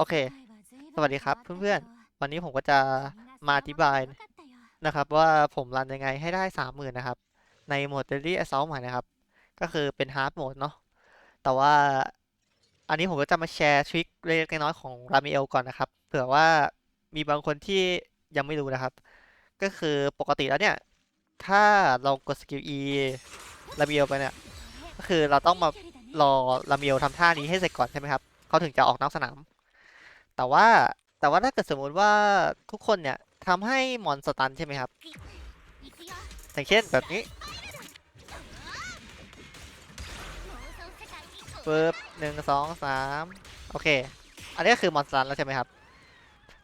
โอเค สวัสดีครับเพื่อนๆ วันนี้ผมก็จะมาอธิบายนะครับว่าผมรันยังไงให้ได้30,000นะครับในโหมด Daily Assault ใหม่นะครับก็คือเป็น Hard Mode เนาะแต่ว่าอันนี้ผมก็จะมาแชร์ทริคเล็กๆน้อยๆของรามิเอลก่อนนะครับเผื่อว่ามีบางคนที่ยังไม่รู้นะครับก็คือปกติแล้วเนี่ยถ้าเรากดสกิล E รามิเอลไปเนี่ยก็คือเราต้องมารอรามิเอลทำท่านี้ให้เสร็จก่อนใช่ไหมครับเขาถึงจะออกนอกสนาม แต่ว่าถ้าเกิดสมมุติว่าทุกคนเนี่ยทำให้มอนสตันใช่ไหมครับอย่างเช่นแบบนี้ปึ๊บ1 2 3โอเคอันนี้ก็คือมอนสตันแล้วใช่ไหมครับ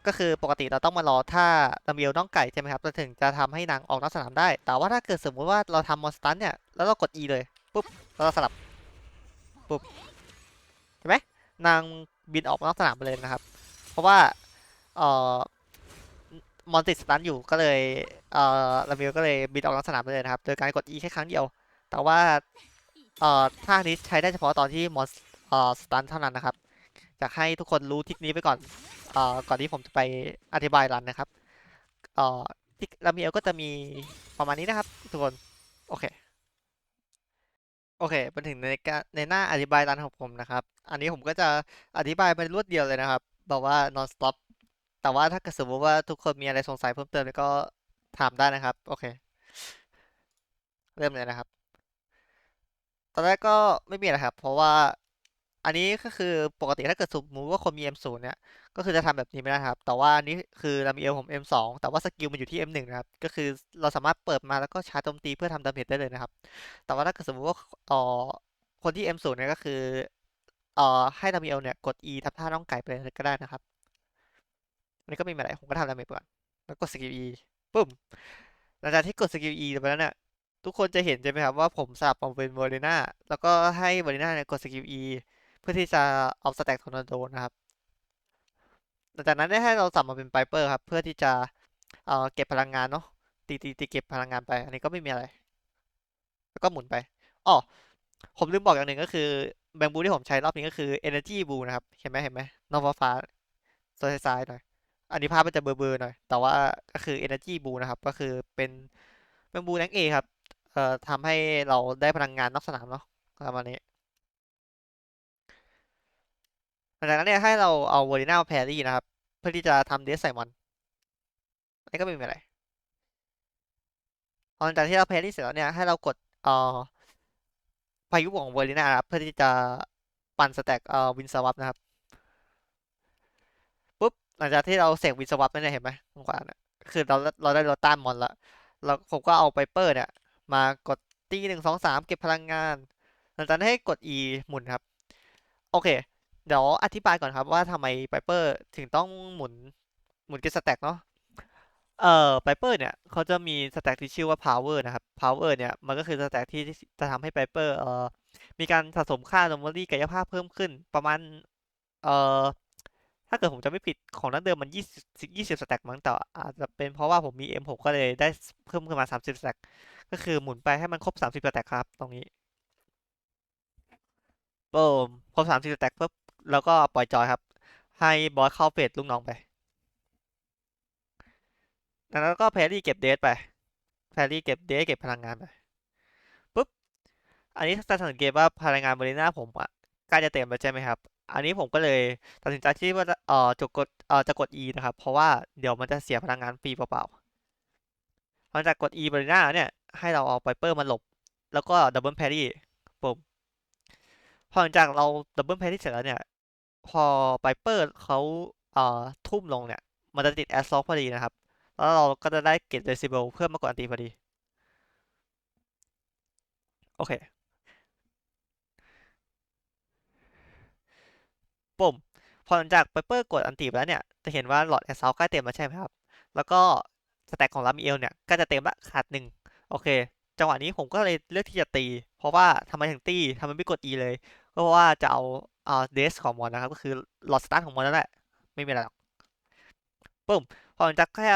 ก็คือปกติเราต้องมารอถ้าลำเลียวน้องไก่ใช่ไหมครับเราถึงจะทำให้นางออกนอกสนามได้แต่ว่าถ้าเกิดสมมุติว่าเราทำมอนสตันเนี่ยแล้วเรากด E เลยปุ๊บแล้วเราสลับปุ๊บเห็นไหมนางบินออกนอกสนามไปเลยนะครับเพราะว่าเอ่อ มอนติดสตันอยู่ก็เลยลามิวก็เลยบินออกนอกสนามไปเลยนะครับโดยการกด E แค่ครั้งเดียวแต่ว่าท่านี้ใช้ได้เฉพาะตอนที่มอนสตันเท่านั้นนะครับอยากให้ทุกคนรู้ทริคนี้ไปก่อนก่อนที่ผมจะไปอธิบายรันนะครับที่ลามิเอลก็จะมีประมาณนี้นะครับทุกคนโอเคโอเคมาถึงในหน้าอธิบายรันของผมนะครับอันนี้ผมก็จะอธิบายเป็นรวดเดียวเลยนะครับแบบว่า non stop แต่ว่าถ้าเกิดสมมติว่าทุกคนมีอะไรสงสัยเพิ่มเติมก็ถามได้นะครับโอเคเริ่มเลยนะครับตอนแรกก็ไม่มีอะไรครับเพราะว่าอันนี้ก็คือปกติถ้าเกิดสมมติว่าคนมี M0 เนี่ยก็คือจะทำแบบนี้ไม่ได้ครับแต่ว่าอันนี้คือเรามี ผม M2 แต่ว่าสกิลมันอยู่ที่ M1 นะครับก็คือเราสามารถเปิดมาแล้วก็ชาร์จโจมตีเพื่อทำดาเมจได้เลยนะครับแต่ว่าถ้าเกิดสมมติว่าคนที่ M0 เนี่ยก็คือให้เรามี เนี่ยกด E ทำท่าน้องไก่ไปเลยก็ได้นะครับอันนี้ก็ไม่มีอะไรผมก็ทำดาเมจไปก่อนแล้วกดสกิล E ปุ๊ม หลังจากที่กดสกิล E ไปแล้วเนี่ยทุกคนจะเห็นใช่ไหมครับว่าผมสลับมาเป็นวอร์ดิน่าแล้วก็ให้วอร์ดิน่าเนี่ยกดสกิล E เพื่อที่จะเอาสแต็กทอร์นาโดนะครับหลังจากนั้นได้ให้เราสับมาเป็นไ i เปอร์ครับเพื่อที่จะเก็บพลังงานเนาะตีเก็บพลังงานไปอันนี้ก็ไม่มีอะไรแล้วก็หมุนไปอ๋อผมลืมบอกอย่างหนึ่งก็คือแบงบูที่ผมใช้รอบนี้ก็คือ Energy Boo นะครับเห็นไหมน้องฟ้าๆซ้ายๆหน่อยอันนี้ภาพมันจะเบลอๆหน่อยแต่ว่าก็คือ Energy Boo นะครับก็คือเป็นแบงบูแรงเอครับ ทำให้เราได้พลังงานนอกสนามเนาะประมาณนี้หลังจากนั้นเนี่ยให้เราเอาวอร์ดินามาแพรี่นะครับเพื่อที่จะทำเดสไซมอนอันนี้ก็ไม่มีอะไรพอหลังจากที่เราแพรี่เสร็จแล้วเนี่ยให้เรากดพายุของวอร์ดินาครับเพื่อที่จะปั่นสแต็กวินสวับนะครับปุ๊บหลังจากที่เราเสกวินสวับนั่นเนี่ยเห็นไหมตรงขวาเนี่ยคือเราได้ต้านมอนละแล้วผมก็เอาไ i เปอร์เนี่ยมากดตี1 2 3เก็บพลังงานหลังจากนั้นให้กด E หมุนครับ โอเคเดี๋ยวอธิบายก่อนครับว่าทำไมไ i เปอร์ถึงต้องหมุนกินสแต็กเนาะไ i เปอร์เนี่ยเขาจะมีสแต็กที่ชื่อว่า power นะครับ power เนี่ยมันก็คือสแต็กที่จะทำให้ไ i เปอร์มีการสะสมค่า anomaly กายภาพเพิ่มขึ้นประมาณเอ่อถ้าเกิดผมจะไม่ผิดของดั้งเดิมมัน20สแต็กมั้งแต่อาจจะเป็นเพราะว่าผมมี M6 ก็เลยได้เพิ่มขึ้นมา30สแต็กก็คือหมุนไปให้มันครบ30สแต็กครับตรงนี้โป้มครบ30สแต็กปุ๊บแล้วก็ปล่อยจอยครับ ให้บอสเข้าเฟสลูกน้องไปแล้วก็แพรี่เก็บเดสไปแพรี่เก็บเดสเก็บพลังงานไปปุ๊บอันนี้จะสังเกตว่าพลังงานบริณาผมอะใกล้จะเต็มแล้วใช่ไหมครับอันนี้ผมก็เลยตัดสินใจที่ว่าจะกด E นะครับเพราะว่าเดี๋ยวมันจะเสียพลังงานฟรีเปล่าๆหลังจากกด E บริณาเนี่ยให้เราเอาไ i เปอร์มาหลบแล้วก็ดับเบิลแพรี่ปุ๊บพอหลังจากเราดับเบิลแพรี่เสร็จแล้วเนี่ยพอไ i เปอร์เขาทุ่มลงเนี่ยมันจะติดแอสซอลพอดีนะครับแล้วเราก็จะได้เกตเดซิเบลเพิ่มมากกว่าอันตีพอดีโอเค ปุ่มพอหลังจากเปเปอร์กดอันตีไปแล้วเนี่ยจะเห็นว่าหลอดแอสซ u ลใกล้เต็มแล้วใช่ไหมครับแล้วก็สแต็กของลามิเอลเนี่ยก็จะเต็มละขาดหนึ่งโอเคจังหวะนี้ผมก็เลยเลือกที่จะตีเพราะว่าทำไมถึงตีทำไมไม่กด E เลยก็เพราะว่าจะเอาเดสของมอนนะครับก็คือหลอดสตาร์ทของมอนนั่นแหละไม่มีอะไรหรอกปุ่มพอหลังจากแค่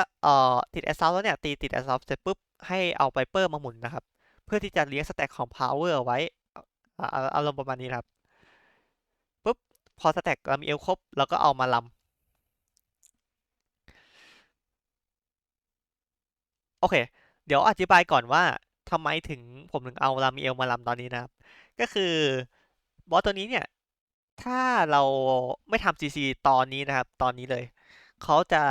ติดแอสซ u ลแล้วเนี่ยตีติดแอสซ u ลเสร็จปุ๊บให้เอาไ i เปอร์มาหมุนนะครับเพื่อที่จะเลี้ยงสแต็กของพาวเวอร์เอาไว้อารมณ์ประมาณนี้นะครับ ปุ๊บ พอสแต็กลามิเอลครบเราก็เอามาลำโอเคเดี๋ยวอธิบายก่อนว่าทำไมถึงผมถึงเอาลามิเอลมาลำตอนนี้นะครับก็คือบอสตัวนี้เนี่ยถ้าเราไม่ทำซีซีตอนนี้นะครับตอนนี้เลยเขาจะ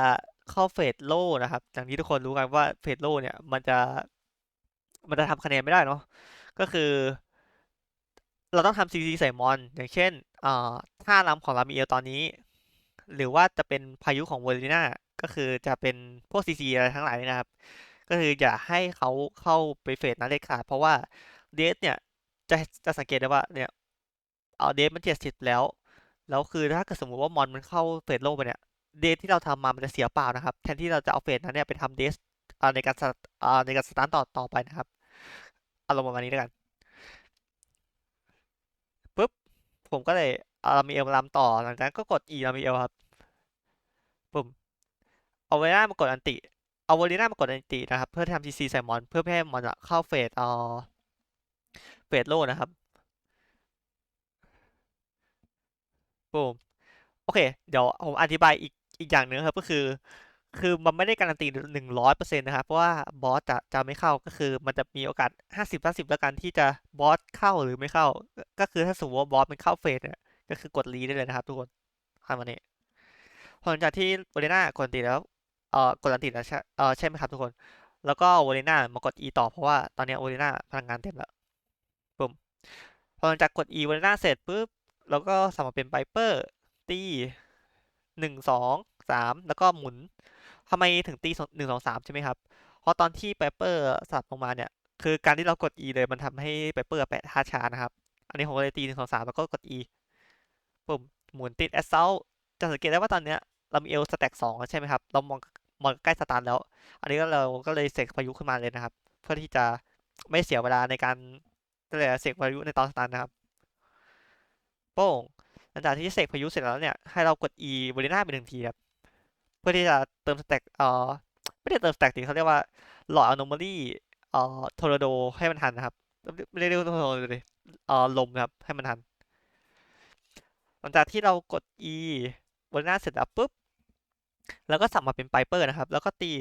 เข้าเฟสโล่นะครับอย่างที่ทุกคนรู้กันว่าเฟสโล่เนี่ยมันจะทำคะแนนไม่ได้เนาะก็คือเราต้องทำซีซีใส่มอนอย่างเช่นท่าลำของลามิเอลตอนนี้ หรือว่าจะเป็นพายุของเวอร์ลิน่าก็คือจะเป็นพวกซีซีอะไรทั้งหลายนี่นะครับก็คืออย่าให้เขาเข้าไปเฟสนั้นเด็ดขาดเพราะว่าเดสเนี่ยจะจะสังเกตได้ว่าเนี่ยเอาเดสมัน70แล้วคือถ้าเกิดสมมุติว่ามอนมันเข้าเฟสโลกไปเนี่ยเดสที่เราทำมามันจะเสียเปล่านะครับแทนที่เราจะเอาเฟสนั้นเนี่ยไปทำเดสในการสตาร์ทต่อไปนะครับอารมณ์ประมาณนี้แล้วกันปุ๊บผมก็เลยเอารามิเอลมาลำต่อหลังจากนั้นก็กด E รามิเอลครับปุ่ม เอาเวล่ามากดอันติเอาเวลิน่ามากดอันตินะครับเพื่อทำซีซีใส่มอนเพื่อไม่ให้มอนอะเข้าเฟสโลนะครับปุ๊มโอเคเดี๋ยวผมอธิบายอีกอย่างหนึ่งครับก็คือมันไม่ได้การันตี100%นะครับเพราะว่าบอสจะไม่เข้าก็คือมันจะมีโอกาส50-50แล้วกันที่จะบอสเข้าหรือไม่เข้าก็คือถ้าสมมติว่าบอสมันเข้าเฟสเนี่ยก็คือกดรีได้เลยนะครับทุกคนทำอันนี้พอหลังจากที่เวลิน่ากดอันติแล้วกดอันติแล้วใช่ไหมครับทุกคนแล้วก็เวลิน่ามากด E ต่อเพราะว่าตอนนี้เวลิน่าพลังงานเต็มแล้ว ปุ่มพอหลังจากกด E บนหน้าเสร็จปุ๊บเราก็สมัครเป็นไ i เปอร์ตี1 2 3แล้วก็หมุนทำไมถึงตี1 2 3ใช่ไหมครับเพราะตอนที่ไ i เปอร์สลับลงมาเนี่ยคือการที่เรากด E เลยมันทำให้ไ i เปอร์แปะท่าช้านะครับอันนี้ผมก็เลยตี1 2 3แล้วก็กด E ปุ่มหมุนติด Assault จะสังเกตได้ว่าตอนเนี้ยเรามีเอลสแต็ก2แล้วใช่ไหมครับเรามองใกล้สตาร์ทแล้วอันนี้ก็เราก็เลยเสกพายุขึ้นมาเลยนะครับเพื่อที่จะไม่เสียเวลาในการก็เลยเสกพายุในตอนสตาร์ทนะครับ โป้งหลังจากที่เสกพายุเสร็จแล้วเนี่ยให้เรากด E บริหน้าไป1 ทีครับเพื่อที่จะเติมสแต็กไม่ได้เติมสแต็กสิเขาเรียกว่าหลอดอ n o ม a ลี่ทอร์นาโดให้มันทันนะครับไม่ได้เรียกว่าทอร์นาโดเลยลมนะครับให้มันทันหลังจากที่เรากด E บนหน้าเสร็จแล้วปุ๊บแล้วก็สับมาเป็นไ i เปอร์นะครับแล้วก็ตี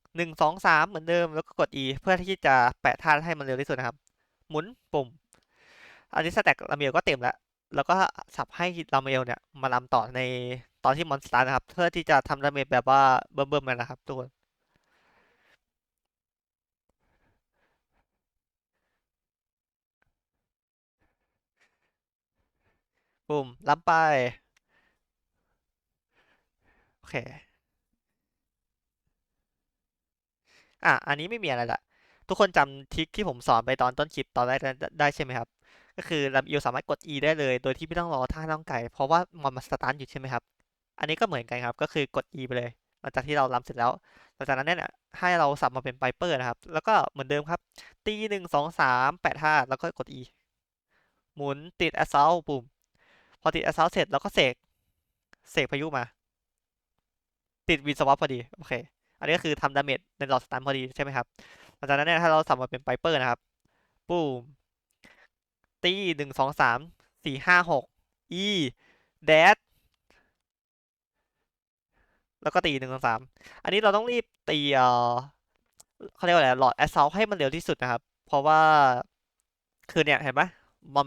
1 2 3เหมือนเดิมแล้วก็กด E เพื่อที่จะแปะท่าให้มันเร็วที่สุดนะครับหมุนปุ่ม อันนี้สแต็กลาเมลก็เต็มแล้วแล้วก็สับให้ลาเมลเนี่ยมาลำต่อในตอนที่มอนสตาร์นะครับเพื่อที่จะทำดาเมจแบบว่าเบิ่มๆกันนะครับทุกคนปุ่มล้ำไปโอเคอันนี้ไม่มีอะไรละทุกคนจำทริคที่ผมสอนไปตอนต้นคลิปตอนแรกได้ใช่ไหมครับก็คือลาเมลสามารถกด E ได้เลยโดยที่ไม่ต้องรอท่าน้องไก่เพราะว่ามอนมันสตาร์ทอยู่ใช่ไหมครับอันนี้ก็เหมือนกันครับก็คือกด E ไปเลยหลังจากที่เราลำเสร็จแล้วหลังจากนั้นเนี่ยให้เราสับมาเป็นไ i เปอร์นะครับแล้วก็เหมือนเดิมครับตี1 2 3แปะท่าแล้วก็กด E หมุนติด assault ปุ่มพอติด assault เสร็จเราก็เสกพายุมาติดวินสวอปพอดีโอเคอันนี้ก็คือทำดาเมจในหลอดสตันพอดีใช่ไหมครับหลังจากนั้นเนี่ยถ้าเราสับมาเป็นไ i เปอร์นะครับปุ่มตี1 2 3 4 5 6 E แดดแล้วก็ตี1 2 3อันนี้เราต้องรีบตีเขาเรียกว่าอะไรหลอด assault ให้มันเร็วที่สุดนะครับเพราะว่าคือเนี่ยเห็นไหม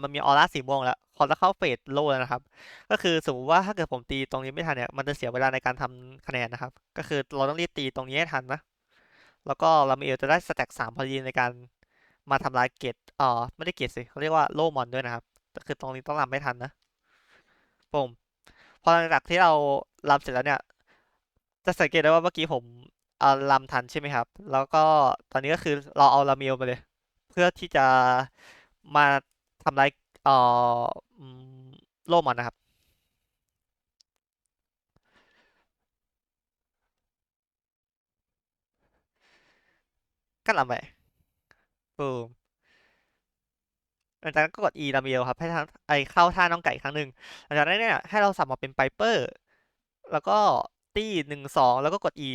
มันมีออร่าสีม่วงแล้วพอจะเข้าเฟสโลแล้วนะครับก็คือสมมติว่าถ้าเกิดผมตีตรงนี้ไม่ทันเนี่ยมันจะเสียเวลาในการทำคะแนนนะครับก็คือเราต้องรีบตีตรงนี้ให้ทันนะแล้วก็ลามิเอลจะได้สแต็ก3พอดีในการมาทำลายเกตไม่ได้เกตสิเขาเรียกว่าโล่มอนด้วยนะครับก็คือตรงนี้ต้องรำไม่ทันนะผมพอหลังจากที่เรารำเสร็จแล้วเนี่ยจะสังเกตได้ว่าเมื่อกี้ผมรำทันใช่ไหมครับแล้วก็ตอนนี้ก็คือเราเอาลามิเอลมาเลยเพื่อที่จะมาทำลายเอ่ออืมโล่มอนนะครับก็รำไปปูม หลังจากนั้นก็กด E ลาเมลครับให้ทางเข้าท่าน้องไก่ครั้งหนึ่งหลังจากนั้นเนี่ยให้เราสับมาเป็นไ i เปอร์แล้วก็ตี1 2แล้วก็กด E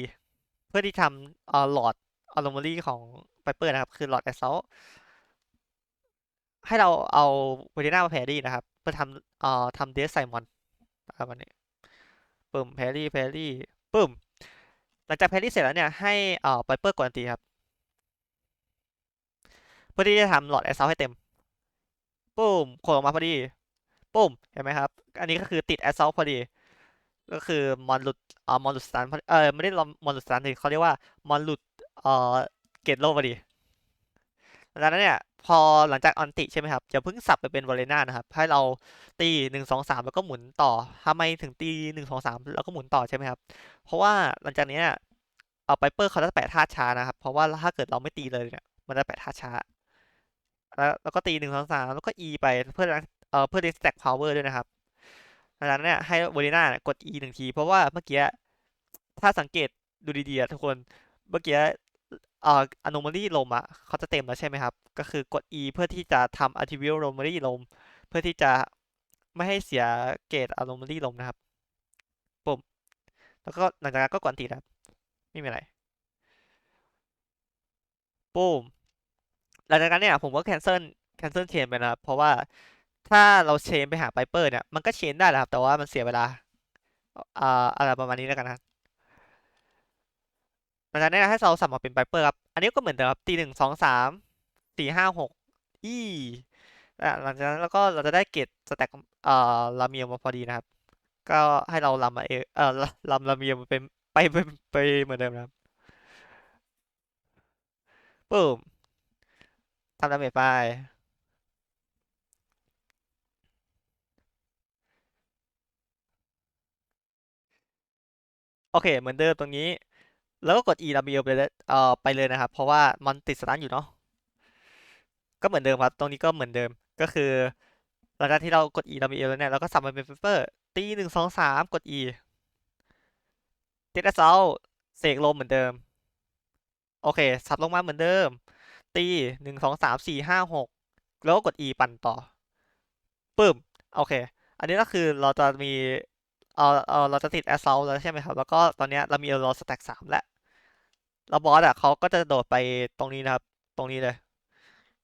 เพื่อที่ทำหลอดอ n o ม a ลี่ของไ i เปอร์นะครับคือหลอดแอสเซลให้เราเอาเวทีน่ามาแพรรี่นะครับเพื่อทำเดสไซมอน วันนี้ปึ้มแพรี่แพรี่ปึ้มหลังจากแพรี่เสร็จแล้วเนี่ยให้ไ i เปอร์กดอันตีครับเพื่อที่จะทำหลอดแอสเซลให้เต็มปุ้มโผล่ออกมาพอดีปุ้มเห็นไหมครับอันนี้ก็คือติดแอสเซลพอดีก็คือมอนหลุดมอนหลุดสตันไม่ได้มอนหลุดสตันเขาเรียกว่ามอนหลุดเอ่อเกตโลพอดีดังนั้นเนี่ยพอหลังจากออนติใช่ไหมครับอย่าเพิ่งสับไปเป็นวอลเลน่านะครับให้เราตี1 2 3แล้วก็หมุนต่อทำไมถึงตี1 2 3แล้วก็หมุนต่อใช่ไหมครับเพราะว่าหลังจากนี้เนี่ยไ i เปอร์เขาจะแปะธาตุช้านะครับเพราะว่าถ้าเกิดเราไม่ตีเลยเนี่ยมันจะแปะธาตุช้าแล้วก็ตี1 2 3แล้วก็ E ไปเพื่อเพื่อ stack power ด้วยนะครับดังนั้นเนี่ยให้วอลเลน่ากด E 1 ทีเพราะว่าเมื่อกี้ถ้าสังเกตดูดีๆทุกคนเมื่อกี้anomaly ลมอ่ะเขาจะเต็มแล้วใช่ไหมครับก็คือกด E เพื่อที่จะทำ attribute anomaly ลมเพื่อที่จะไม่ให้เสียเกรด anomaly ลมนะครับปุ่มแล้วก็หลังจากนั้นก็กดตีนะครับไม่มีอะไรปุ่มหลังจากนั้นเนี่ยผมก็แคนเซิลเชนไปนะครับเพราะว่าถ้าเราเชนไปหาไ i เปอร์เนี่ยมันก็เชนได้แหละครับแต่ว่ามันเสียเวลาอะไรประมาณนี้แล้วกันนะหลังจากนั้นให้เราสับมาเป็นไ i เปอร์ครับอันนี้ก็เหมือนเดิมครับตี1 2 3 4 5 6อีหลังจากนั้นแล้วก็เราจะได้เกรดสแต็กลาเมียมาพอดีนะครับก็ให้เราลำมาเองลำลาเมียมาเป็นไปเหมือนเดิมนะครับปุ๊บทำดาเมจไปโอเคเหมือนเดิมตรงนี้แล้วก็กด E ลาเมียไปเลยไปเลยนะครับเพราะว่ามันติดสตาร์ทอยู่เนาะก็เหมือนเดิมครับตรงนี้ก็เหมือนเดิมก็คือหลังจากที่เรากด E ลาเมียแล้วเนี่ยเราก็สับมันเป็นเปเปอร์ตี1 2 3กด E ติดแอสเซลเสกลมเหมือนเดิมโอเคสับลงมาเหมือนเดิมตี1 2 3 4 5 6แล้วก็กด E ปั่นต่อ ปึ้มโอเคอันนี้ก็คือเราจะมีเราจะติด assault แล้วใช่ไหมครับแล้วก็ตอนนี้เรามีเราสแต็ก3แล้วแล้วบอสอ่ะเขาก็จะโดดไปตรงนี้นะครับตรงนี้เลย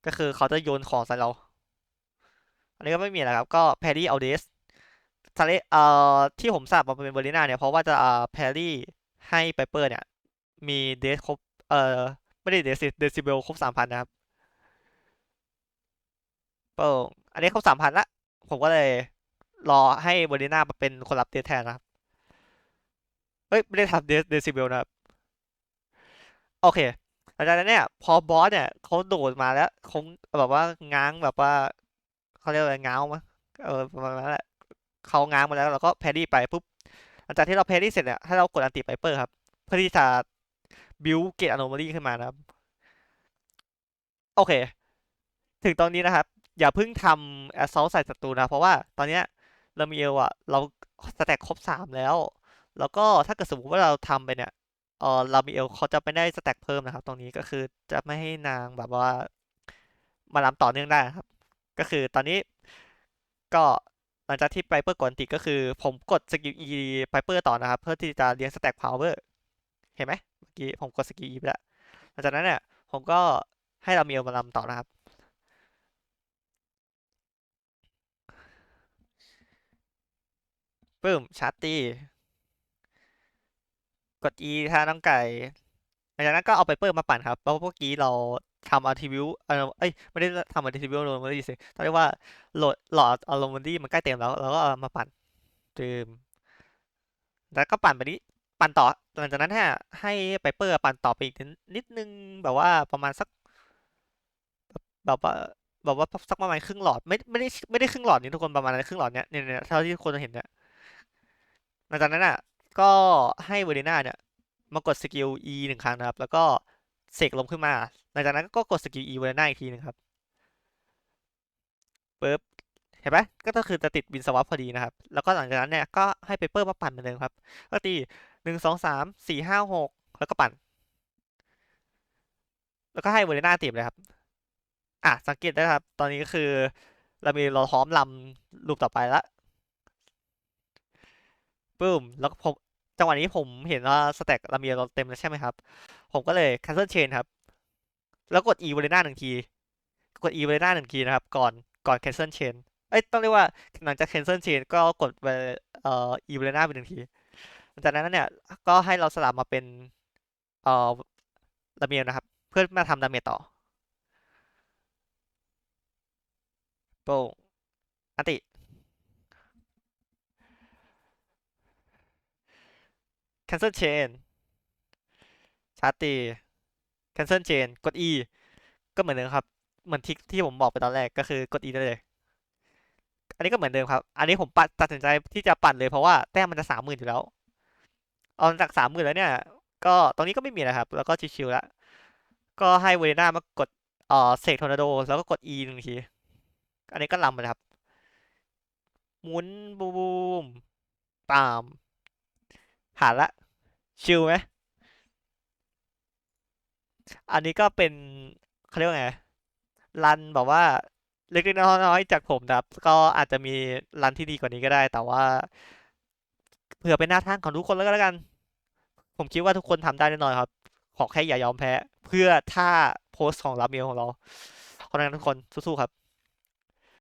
ก็คือเขาจะโยนของใส่เราอันนี้ก็ไม่มีอะไรครับก็แพรี่เอาเดสทะเลที่ผมสับมาเป็นเบอร์ลิน่าเนี่ยเพราะว่าจะแพรี่ให้ไ i เปอร์เนี่ยมีเดสครบไม่ได้เดซิเบลครบ3,000นะครับเปิงอันนี้ครบ3,000ละผมก็เลยรอให้เบอร์ลิน่ามาเป็นคนรับเดสแทนนะครับ เอ้ยไม่ได้ทำเดซิเบลนะครับโอเคหลังจากนั้นเนี่ยพอบอสเนี่ยเขาโดดมาแล้วเขาแบบว่าง้างแบบว่าเขาเรียกอะไรง้าวมั้ยประมาณนั้นแหละเขาง้างมาแล้วเราก็แพรี่ไปปุ๊บหลังจากที่เราแพรี่เสร็จเนี่ยให้เรากดอันติไ i เปอร์ครับเพื่อที่จะบิวเกตอโนมาลีขึ้นมานะครับโอเคถึงตอนนี้นะครับอย่าเพิ่งทำแอสซอลใส่ศัตรูนะเพราะว่าตอนเนี้ยเรามีเอลอะเราสแต็กครบ3แล้วแล้วก็ถ้าเกิดสมมติว่าเราทำไปเนี่ยลามิเอลเขาจะไม่ได้สแต็กเพิ่มนะครับตรงนี้ก็คือจะไม่ให้นางแบบว่ามาลำต่อเนื่องได้ครับก็คือตอนนี้ก็หลังจากที่ไ i เปอร์กดติก็คือผมกดสกิล E ไ i เปอร์ต่อนะครับเพื่อที่จะเลี้ยงสแต็กพาวเวอร์เห็นไหมเมื่อกี้ผมกดสกิล E ไปแล้วหลังจากนั้นเนี่ยผมก็ให้ลามิเอลมาลำต่อนะครับปึ้มชาร์จตีกด E ถ้าน้องไก่หลังจากนั้นก็เอาไ i เปอร์มาปั่นครับเพราะเมื่อกี้เราทำอัลติวิวเอ้ยไม่ได้ทำอัลติวิวโรมาดีสิต้องเรียกว่าหลอดอารมณ์ดีมันใกล้เต็มแล้วเราก็เอามาปั่นดื่ม แล้วก็ปั่นไปนี้ปั่นต่อหลังจากนั้นให้ไปเปอร์ปั่นต่อไปอีกนิดนึงแบบว่าประมาณสักแบบว่าแบบว่าสักประมาณครึ่งหลอดไม่ได้ครึ่งหลอดนี่ทุกคนประมาณนั้นครึ่งหลอดเนี้ยเนี่ยเท่าที่คนเห็นเนี่ยหลังจากนั้นอ่ะก็ให้เวอร์ดิน่าเนี่ยมากดสกิล E 1 ครั้งนะครับแล้วก็เสกลมขึ้นมาหลังจากนั้นก็กดสกิล E เวอร์ดิน่าอีกทีนึงครับปึ๊บเห็นไหมก็คือจะติดวินสวัปพอดีนะครับแล้วก็หลังจากนั้นเนี่ยก็ให้เปเปอร์มาปั่นเหมือนเดิมครับก็ตี1 2 3 4 5 6แล้วก็ปั่นแล้วก็ให้เวอร์ดิน่าตีบเลยครับ สังเกตได้ครับตอนนี้ก็คือเราพร้อมลำลูปต่อไปแล้วปึ้มแล้วก็ผมจังหวะนี้ผมเห็นว่าสแต็กลาเมียเราเต็มแล้วใช่ไหมครับผมก็เลย cancel chain ครับแล้วกด e เวเลน่า1 ทีกด e เวเลน่า1 ทีนะครับก่อน cancel chain อ้ยต้องเรียกว่าหลังจาก cancel chain ก็กดไปอีเวลน่าไปหนึ่งทีหลังจากนั้นเนี่ยก็ให้เราสลับมาเป็นเอ่อดาเมจนะครับเพื่อมาทำดาเมจต่อโป้งอันติ cancel chain ชาร์จตี cancel chain กด E ก็เหมือนเดิมครับเหมือนที่ผมบอกไปตอนแรกก็คือกด E ได้เลยอันนี้ก็เหมือนเดิมครับอันนี้ผมตัดสินใจที่จะปั่นเลยเพราะว่าแต้มมันจะ30,000อยู่แล้วเอาจาก30,000แล้วเนี่ยก็ตรงนี้ก็ไม่มีอะไรครับแล้วก็ชิวๆแล้วก็ให้เวเรน่ามากดเสกทอร์นาโดแล้วก็กด E หนึ่งทีอันนี้ก็ลำไปเลยครับหมุนบูมตามผ่านละชิลไหมอันนี้ก็เป็นเขาเรียกว่าไงรันแบบว่าเล็กๆน้อยๆจากผมนะครับก็อาจจะมีรันที่ดีกว่านี้ก็ได้แต่ว่าเผื่อเป็นหน้าทางของทุกคนแล้วกันผมคิดว่าทุกคนทำได้แน่นอนครับขอแค่อย่ายอมแพ้เพื่อถ้าโพสต์ของรับเมลของเราคนนั้นทุกคนสู้ๆครับ